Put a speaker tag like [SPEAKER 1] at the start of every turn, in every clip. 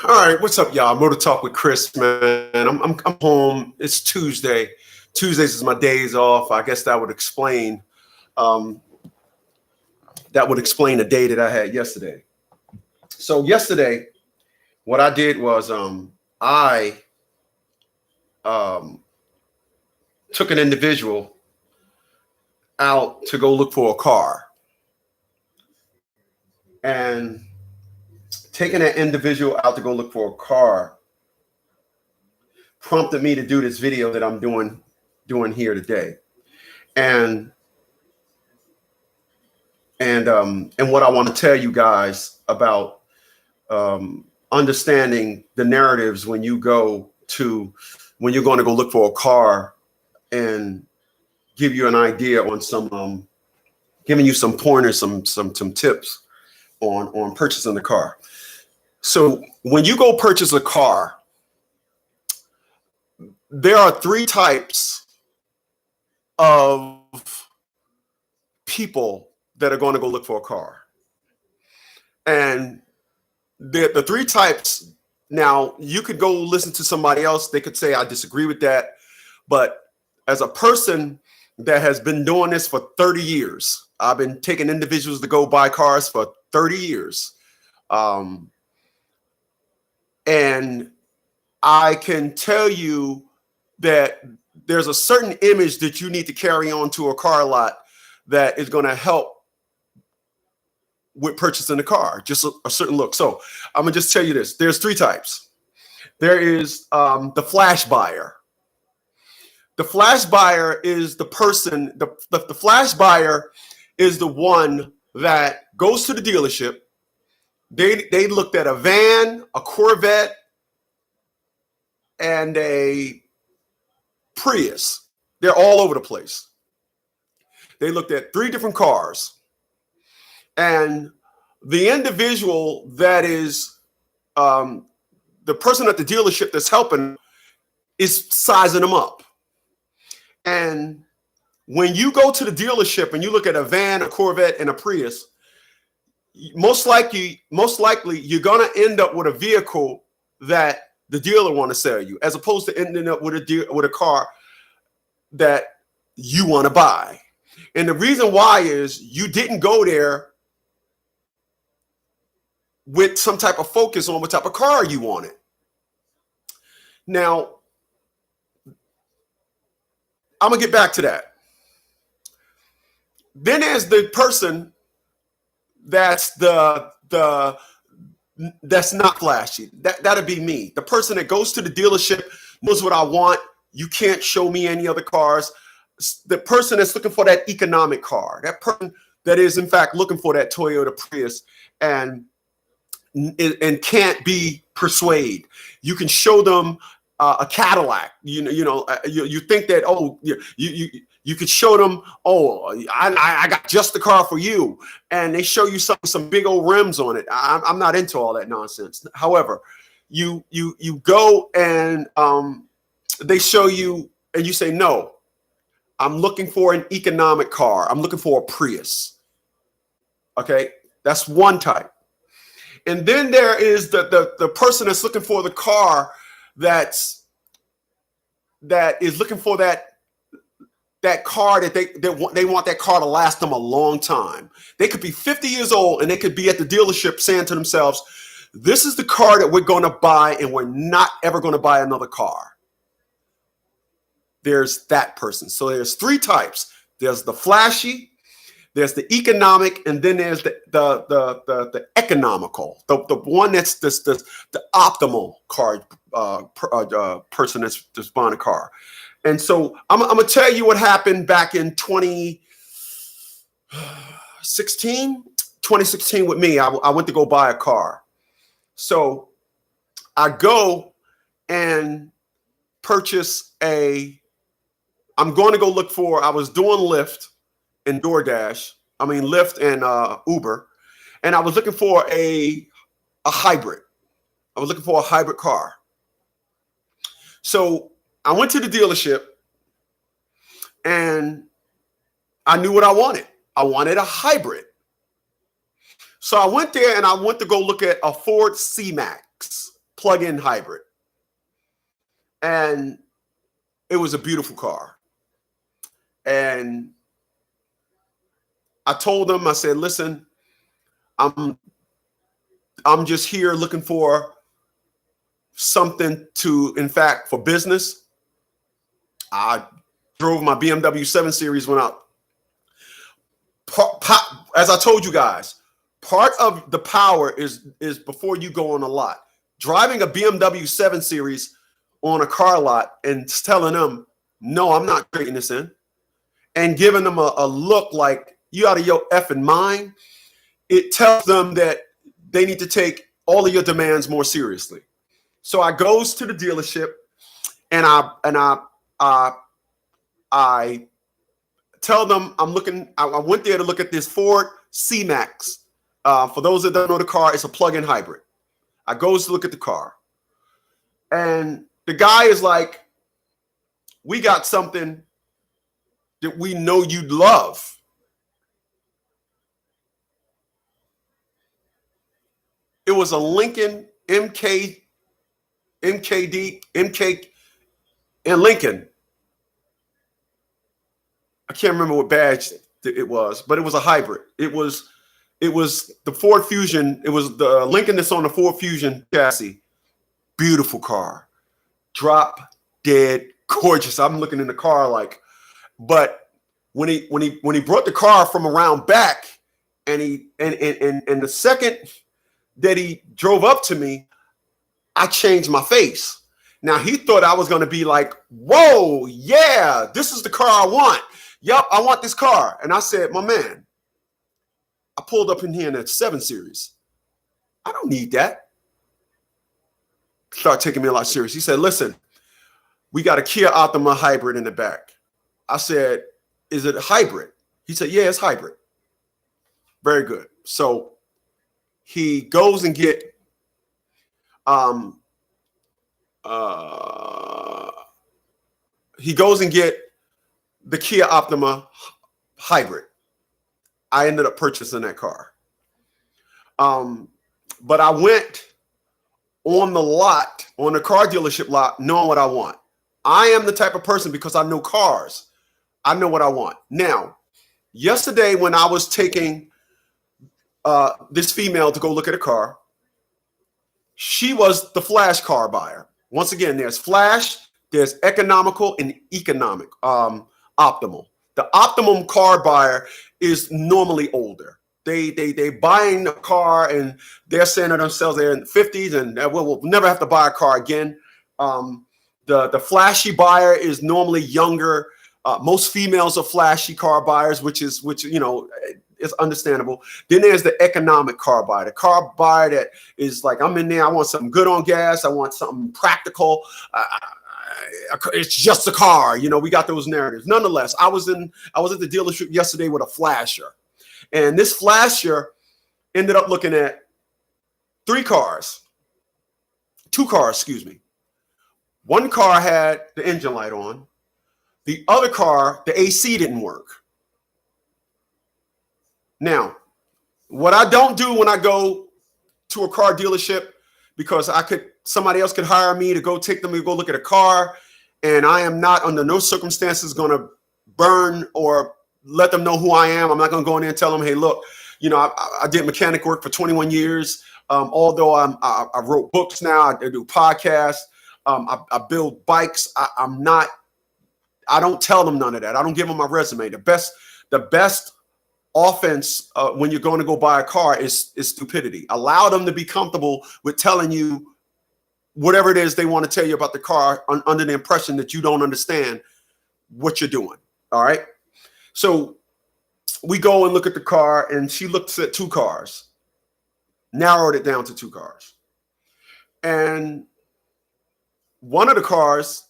[SPEAKER 1] All right, what's up, y'all? Motor Talk with Chris, man. I'm home. It's Tuesday. Tuesdays is my days off. I guess um, that would explain the day that I had yesterday. So yesterday, what I did was I um, took an individual out to go look for a car, and taking that individual out to go look for a car prompted me to do this video that I'm doing here today. And and what I want to tell you guys about understanding the narratives when you're going to go look for a car, and give you an idea on some giving you some pointers, some tips on purchasing the car. So when you go purchase a car, there are three types of people that are going to go look for a car. And the three types, now you could go listen to somebody else. They could say, I disagree with that. But as a person that has been doing this for 30 years, I've been taking individuals to go buy cars for 30 years. And I can tell you that there's a certain image that you need to carry on to a car lot that is going to help with purchasing the car, just a certain look. So I'm gonna just tell you this. There's three types. There is the flash buyer. The flash buyer is the person, the flash buyer is the one that goes to the dealership. They looked at a van, a Corvette, and a Prius. They're all over the place. They looked at three different cars. And the individual that is the person at the dealership that's helping is sizing them up. And when you go to the dealership and you look at a van, a Corvette, and a Prius, most likely you're gonna end up with a vehicle that the dealer want to sell you, as opposed to ending up with a car that you want to buy. And the reason why is you didn't go there with some type of focus on what type of car you wanted. Now, I'm gonna get back to that. Then there's the person that's that's not flashy. That'd be me. The person that goes to the dealership, knows what I want. You can't show me any other cars. The person that's looking for that economic car, that person that is in fact looking for that Toyota Prius and can't be persuaded. You can show them a Cadillac. You think that, oh, you could show them, oh, I got just the car for you, and they show you some big old rims on it. I'm not into all that nonsense. However, you go and they show you, and you say, no, I'm looking for an economic car. I'm looking for a Prius. Okay, that's one type. And then there is the person that's looking for the car that is looking for that car that they want that car to last them a long time. They could be 50 years old and they could be at the dealership saying to themselves, this is the car that we're going to buy, and we're not ever going to buy another car. There's that person. So there's three types. There's the flashy, there's the economic, and then there's the economical, the one that's the optimal car person that's buying a car. And so I'm gonna tell you what happened back in 2016 with me. I went to go buy a car. So I go and purchase I'm going to go look for, I was doing Lyft and DoorDash. I mean, Lyft and Uber. And I was looking for a hybrid. I was looking for a hybrid car. So I went to the dealership and I knew what I wanted. I wanted a hybrid. So I went there and I went to go look at a Ford C-Max plug-in hybrid. And it was a beautiful car. And I told them, I said, listen, I'm just here looking for something to, in fact, for business. I drove my BMW 7 Series, went out. As I told you guys, part of the power is before you go on a lot. Driving a BMW 7 Series on a car lot and telling them, no, I'm not trading this in, and giving them a look like you out of your effing mind, it tells them that they need to take all of your demands more seriously. So I goes to the dealership and I tell them I went there to look at this Ford C-Max. For those that don't know the car, it's a plug-in hybrid. I goes to look at the car. And the guy is like, we got something that we know you'd love. It was a Lincoln MKD in Lincoln. I can't remember what badge it was, but it was a hybrid. It was the Ford Fusion. It was the Lincoln that's on the Ford Fusion chassis. Beautiful car. Drop dead gorgeous. I'm looking in the car like, but when he brought the car from around back and the second that he drove up to me, I changed my face. Now he thought I was going to be like, whoa, yeah, this is the car I want. Yup, I want this car. And I said, my man, I pulled up in here in that 7 Series. I don't need that. Start taking me a lot serious. He said, listen, we got a Kia Optima hybrid in the back. I said, is it a hybrid? He said, yeah, it's hybrid. Very good. So he goes and get the Kia Optima hybrid. I ended up purchasing that car. But I went on the car dealership lot, knowing what I want. I am the type of person, because I know cars, I know what I want. Now, yesterday when I was taking this female to go look at a car, she was the flash car buyer. Once again, there's flash, there's economical and economic, optimal. The optimum car buyer is normally older. They buying a car and they're saying to themselves they're in the 50s and we'll never have to buy a car again. The flashy buyer is normally younger. Most females are flashy car buyers, which you know, it's understandable. Then there's the economic car buyer, the car buyer that is like, I'm in there, I want something good on gas, I want something practical. It's just a car, you know. We got those narratives. Nonetheless, I was at the dealership yesterday with a flasher, and this flasher ended up looking at two cars, excuse me. One car had the engine light on. The other car, the AC didn't work. Now, what I don't do when I go to a car dealership, because somebody else could hire me to go take them to go look at a car, and I am not under no circumstances going to burn or let them know who I am. I'm not going to go in there and tell them, hey, look, you know, I did mechanic work for 21 years. Although I wrote books now, I do podcasts, I build bikes. I don't tell them none of that. I don't give them my resume. The best offense when you're going to go buy a car is stupidity. Allow them to be comfortable with telling you whatever it is they want to tell you about the car under the impression that you don't understand what you're doing. All right. So we go and look at the car, and she looks at two cars, narrowed it down to two cars. And one of the cars,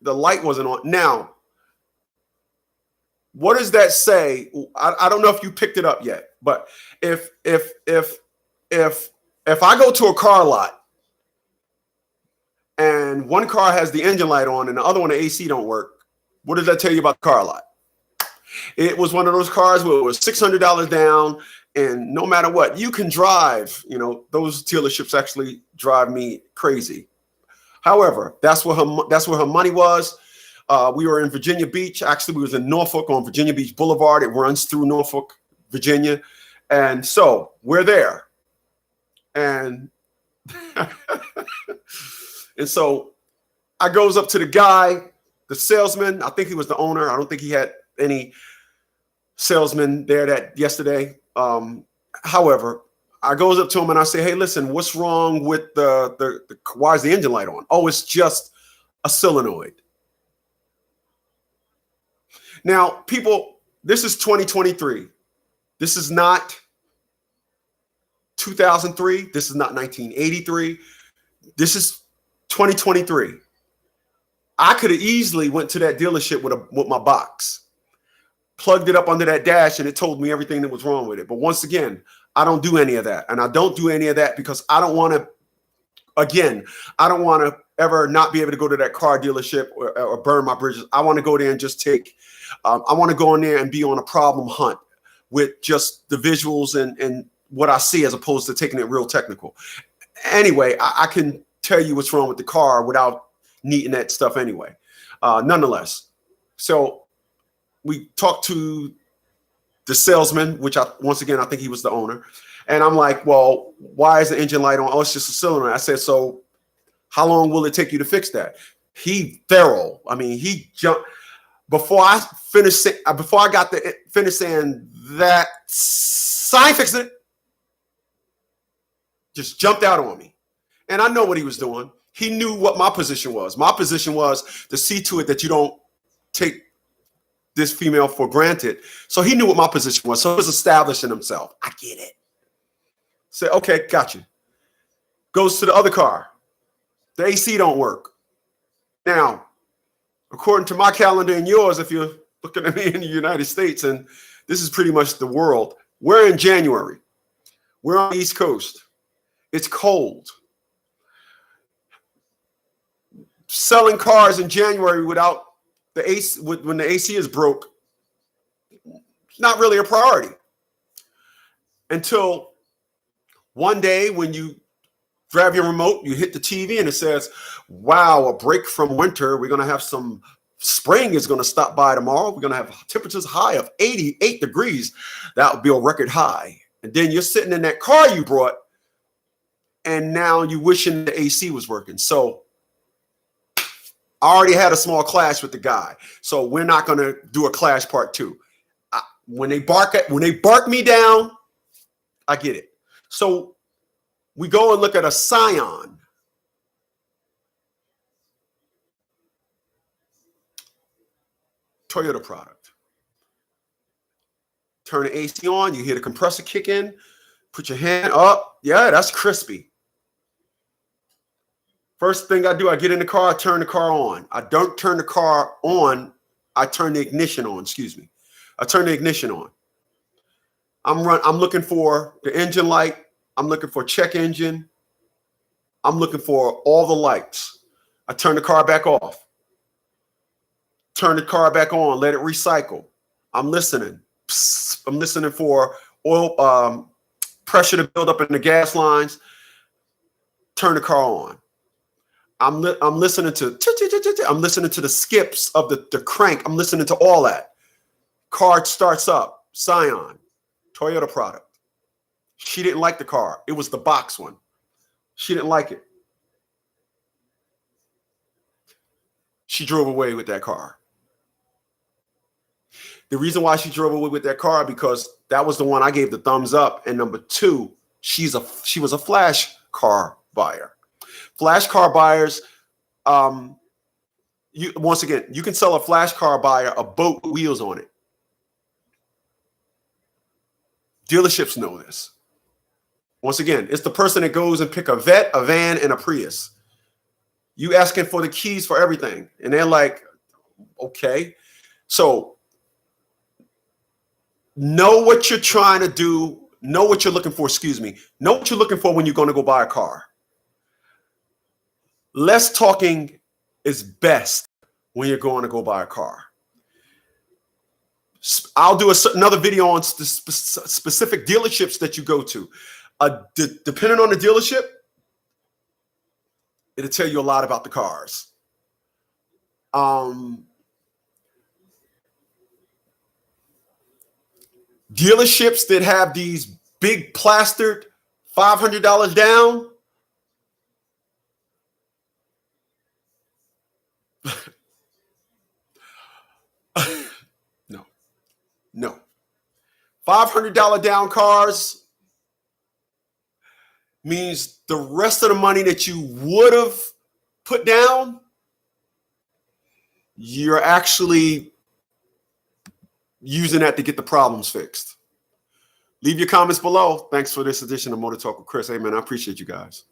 [SPEAKER 1] the light wasn't on. Now, what does that say? I don't know if you picked it up yet, but if I go to a car lot and one car has the engine light on and the other one, the AC don't work, what does that tell you about the car lot? It was one of those cars where it was $600 down And no matter what, you can drive, those dealerships actually drive me crazy. However, that's where her money was. We were in Virginia Beach. Actually, we was in Norfolk on Virginia Beach Boulevard. It runs through Norfolk, Virginia. And so we're there. And and so I goes up to the guy, the salesman. I think he was the owner. I don't think he had any salesman there that yesterday. However, I goes up to him and I say, hey, listen, what's wrong with the why is the engine light on? Oh, it's just a solenoid. Now, people, this is 2023. This is not 2003. This is not 1983. This is 2023. I could have easily went to that dealership with my box, plugged it up under that dash, and it told me everything that was wrong with it. But once again, I don't do any of that. And I don't do any of that because I don't want to ever not be able to go to that car dealership or burn my bridges. I want to go there and just I want to go in there and be on a problem hunt with just the visuals and what I see as opposed to taking it real technical. Anyway, I can tell you what's wrong with the car without needing that stuff anyway. Nonetheless, so we talked to the salesman, which once again, I think he was the owner. And I'm like, well, why is the engine light on? Oh, it's just a cylinder. I said, so how long will it take you to fix that? He thorough. I mean, he jumped before I finished saying that I fixed it. Just jumped out on me. And I know what he was doing. He knew what my position was. My position was to see to it that you don't take this female for granted. So he knew what my position was. So he was establishing himself. I get it. Say, okay, got you. Goes to the other car. The AC don't work. Now, according to my calendar and yours, if you're looking at me in the United States, and this is pretty much the world, we're in January. We're on the East Coast. It's cold. Selling cars in January without the AC, when the AC is broke, it's not really a priority. Until one day when you grab your remote, you hit the TV and it says, wow, a break from winter. We're going to have some spring is going to stop by tomorrow. We're going to have temperatures high of 88 degrees. That would be a record high. And then you're sitting in that car you brought and now you wishing the AC was working. So I already had a small clash with the guy. So we're not going to do a clash part 2. When they bark me down, I get it. So we go and look at a Scion. Toyota product. Turn the AC on, you hear the compressor kick in, put your hand up. Yeah, that's crispy. First thing I do, I get in the car, I turn the car on. I don't turn the car on, I turn the ignition on, I turn the ignition on. I'm looking for the engine light. I'm looking for check engine. I'm looking for all the lights. I turn the car back off. Turn the car back on, let it recycle. I'm listening. Psst, I'm listening for oil pressure to build up in the gas lines. Turn the car on. I'm listening to the skips of the crank. I'm listening to all that. Car starts up. Scion, Toyota product. She didn't like the car. It was the box one. She didn't like it. She drove away with that car. The reason why she drove away with that car because that was the one I gave the thumbs up. And number 2, she was a flash car buyer. Flash car buyers, once again, you can sell a flash car buyer a boat with wheels on it. Dealerships know this. Once again, it's the person that goes and pick a Vet, a van, and a Prius. You asking for the keys for everything. And they're like, okay. So know what you're trying to do. Know what you're looking for, Know what you're looking for when you're going to go buy a car. Less talking is best when you're going to go buy a car. I'll do another video on specific dealerships that you go to. Depending on the dealership, it'll tell you a lot about the cars. Dealerships that have these big plastered $500 down, no. $500 down cars means the rest of the money that you would have put down, you're actually using that to get the problems fixed. Leave your comments below. Thanks for this edition of Motor Talk with Chris. Hey, man, I appreciate you guys.